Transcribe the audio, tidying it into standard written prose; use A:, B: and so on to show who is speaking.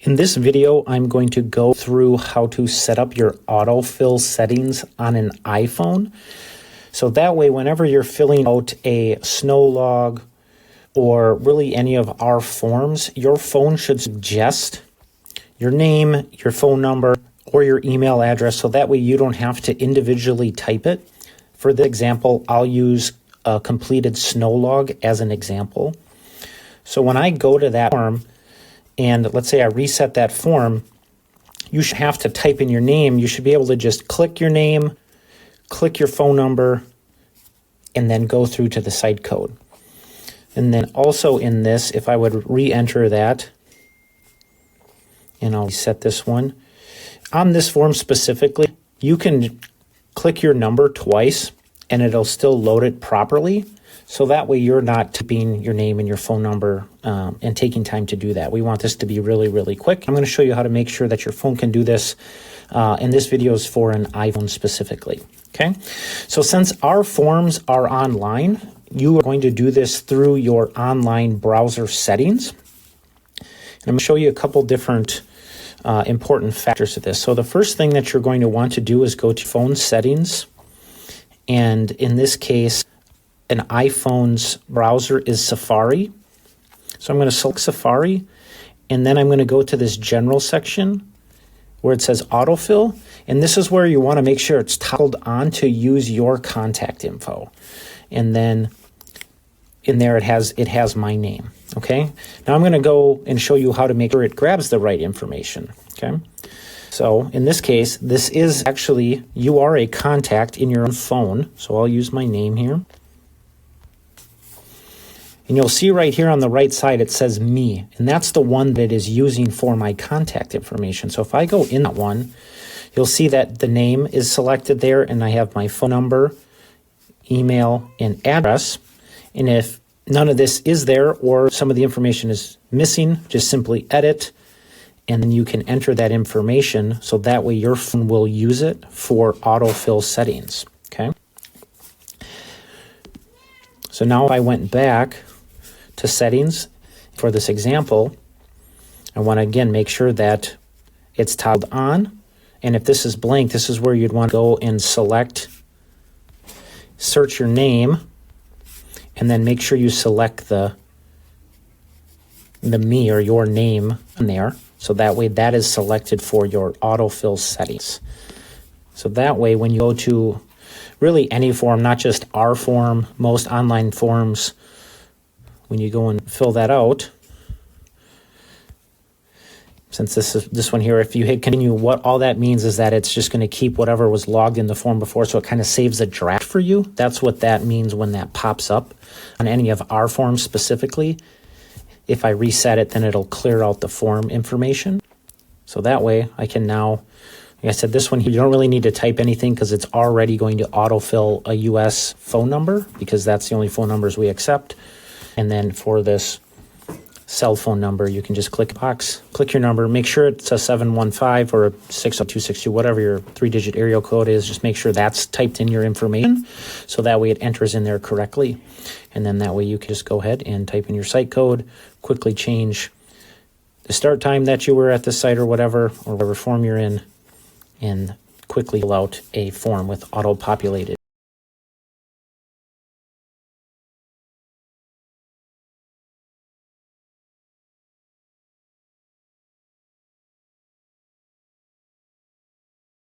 A: In this video, I'm going to go through how to set up your autofill settings on an iPhone. So that way, whenever you're filling out a snow log or really any of our forms, your phone should suggest your name, your phone number, or your email address. So that way you don't have to individually type it. For the example, I'll use a completed snow log as an example. So when I go to that form, and let's say I reset that form, you should have to type in your name. You should be able to just click your name, click your phone number, and then go through to the site code. And then also in this, if I would re-enter that, and I'll reset this one. On this form specifically, you can click your number twice and it'll still load it properly. So that way you're not typing your name and your phone number and taking time to do that. We want this to be really, really quick. I'm going to show you how to make sure that your phone can do this. And this video is for an iPhone specifically. Okay. So since our forms are online, you are going to do this through your online browser settings. And I'm going to show you a couple different important factors to this. So the first thing that you're going to want to do is go to phone settings. And in this case, an iPhone's browser is Safari. So I'm going to select Safari, and then I'm going to go to this general section where it says autofill. And this is where you want to make sure it's toggled on to use your contact info. And then in there it has my name. Okay. Now I'm going to go and show you how to make sure it grabs the right information. Okay. So in this case, this is actually, you are a contact in your own phone. So I'll use my name here. And you'll see right here on the right side, it says me, and that's the one that it is using for my contact information. So if I go in that one, you'll see that the name is selected there, and I have my phone number, email, and address. And if none of this is there or some of the information is missing, just simply edit, and then you can enter that information so that way your phone will use it for autofill settings, okay? So now if I went back to settings for this example, I want to again make sure that it's toggled on. And if this is blank, this is where you'd want to go and select, search your name, and then make sure you select the me or your name in there. So that way that is selected for your autofill settings. So that way when you go to really any form, not just our form, most online forms, when you go and fill that out, since this one here, if you hit continue, what all that means is that it's just going to keep whatever was logged in the form before, so it kind of saves a draft for you. That's what that means when that pops up on any of our forms specifically. If I reset it, then it'll clear out the form information. So that way I can now, like I said, this one here, you don't really need to type anything because it's already going to autofill a US phone number because that's the only phone numbers we accept. And then for this cell phone number, you can just click a box, click your number, make sure it's a 715 or a 60262, whatever your 3-digit area code is. Just make sure that's typed in your information so that way it enters in there correctly. And then that way you can just go ahead and type in your site code, quickly change the start time that you were at the site or whatever form you're in, and quickly fill out a form with auto-populated.